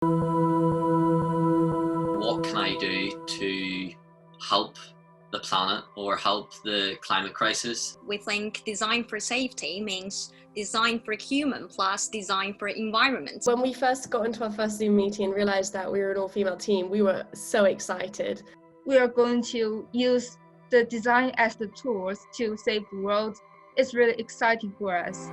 What can I do to help the planet or help the climate crisis? We think design for safety means design for human plus design for environment. When we first got into our first Zoom meeting and realized that we were an all-female team, we were so excited. We are going to use the design as the tools to save the world. It's really exciting for us.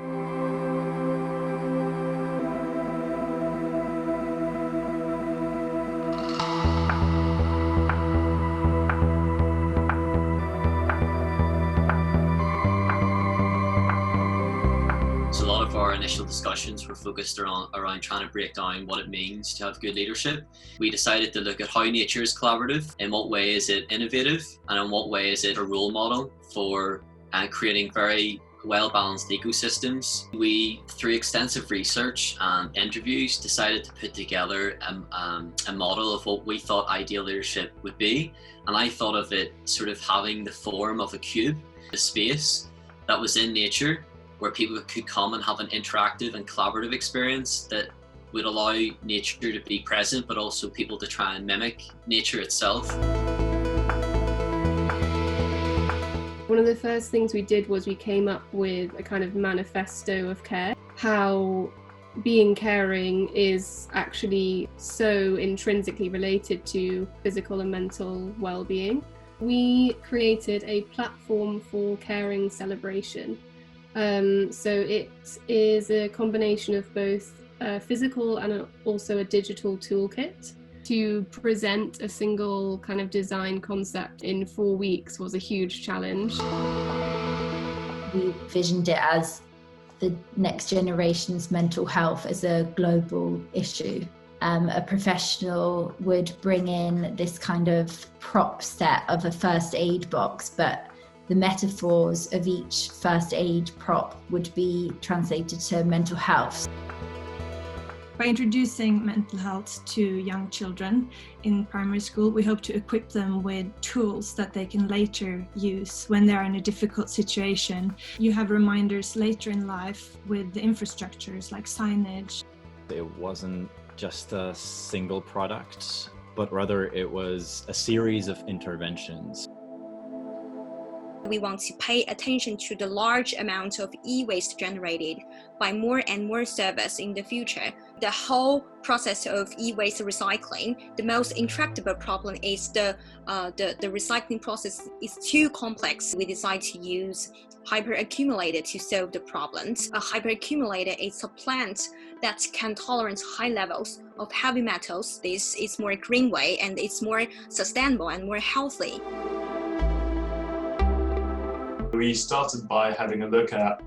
So a lot of our initial discussions were focused around trying to break down what it means to have good leadership. We decided to look at how nature is collaborative, in what way is it innovative, and in what way is it a role model for creating very well-balanced ecosystems. We, through extensive research and interviews, decided to put together a model of what we thought ideal leadership would be. And I thought of it sort of having the form of a cube, a space that was in nature, where people could come and have an interactive and collaborative experience that would allow nature to be present, but also people to try and mimic nature itself. One of the first things we did was we came up with a kind of manifesto of care, how being caring is actually so intrinsically related to physical and mental well-being. We created a platform for caring celebration. So it is a combination of both physical and also a digital toolkit. To present a single kind of design concept in 4 weeks was a huge challenge. We visioned it as the next generation's mental health as a global issue. A professional would bring in this kind of prop set of a first aid box, but the metaphors of each first aid prop would be translated to mental health. By introducing mental health to young children in primary school, we hope to equip them with tools that they can later use when they are in a difficult situation. You have reminders later in life with the infrastructures like signage. It wasn't just a single product, but rather it was a series of interventions. We want to pay attention to the large amount of e-waste generated by more and more service in the future. The whole process of e-waste recycling, the most intractable problem is the recycling process is too complex. We decide to use hyperaccumulator to solve the problems. A hyperaccumulator is a plant that can tolerate high levels of heavy metals. This is more green way and it's more sustainable and more healthy. We started by having a look at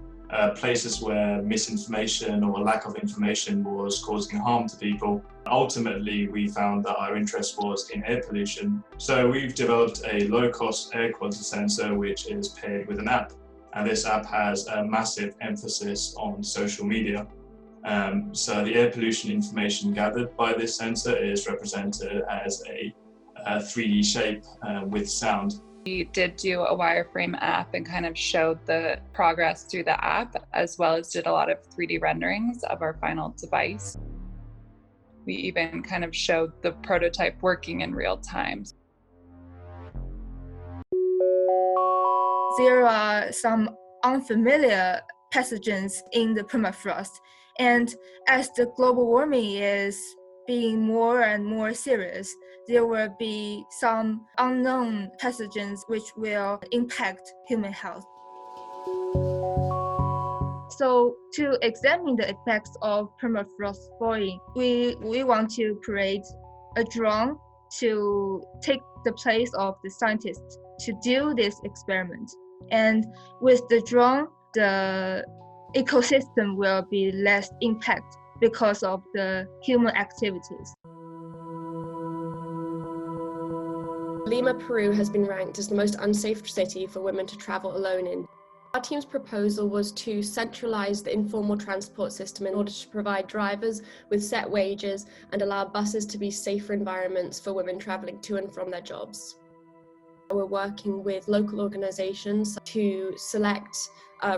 places where misinformation or lack of information was causing harm to people. Ultimately, we found that our interest was in air pollution. So we've developed a low-cost air quality sensor which is paired with an app. And this app has a massive emphasis on social media. So the air pollution information gathered by this sensor is represented as a 3D shape with sound. We did do a wireframe app and kind of showed the progress through the app, as well as did a lot of 3D renderings of our final device. We even kind of showed the prototype working in real time. There are some unfamiliar pathogens in the permafrost, and as the global warming is being more and more serious, there will be some unknown pathogens which will impact human health. So to examine the effects of permafrost thawing, we want to create a drone to take the place of the scientists to do this experiment. And with the drone, the ecosystem will be less impact because of the human activities. Lima, Peru has been ranked as the most unsafe city for women to travel alone in. Our team's proposal was to centralize the informal transport system in order to provide drivers with set wages and allow buses to be safer environments for women traveling to and from their jobs. We're working with local organizations to select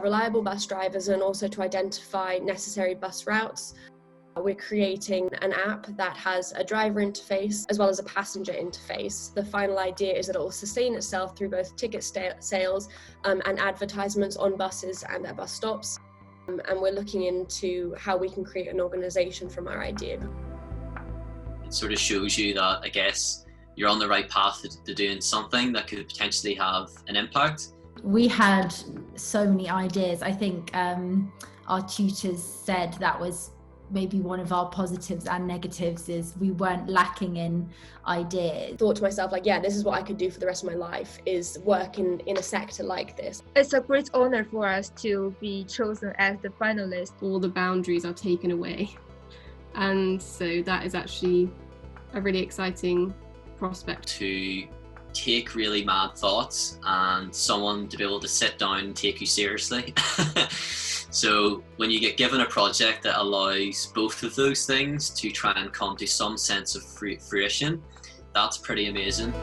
reliable bus drivers and also to identify necessary bus routes. We're creating an app that has a driver interface as well as a passenger interface. The final idea is that it will sustain itself through both ticket sales and advertisements on buses and at bus stops. And we're looking into how we can create an organisation from our idea. It sort of shows you that, I guess, you're on the right path to doing something that could potentially have an impact. We had so many ideas. I think our tutors said that was maybe one of our positives and negatives, is we weren't lacking in ideas. Thought to myself, like, yeah, this is what I could do for the rest of my life, is work in a sector like this. It's a great honor for us to be chosen as the finalists. All the boundaries are taken away. And so that is actually a really exciting prospect. To take really mad thoughts and someone to be able to sit down and take you seriously. So when you get given a project that allows both of those things to try and come to some sense of fruition, that's pretty amazing.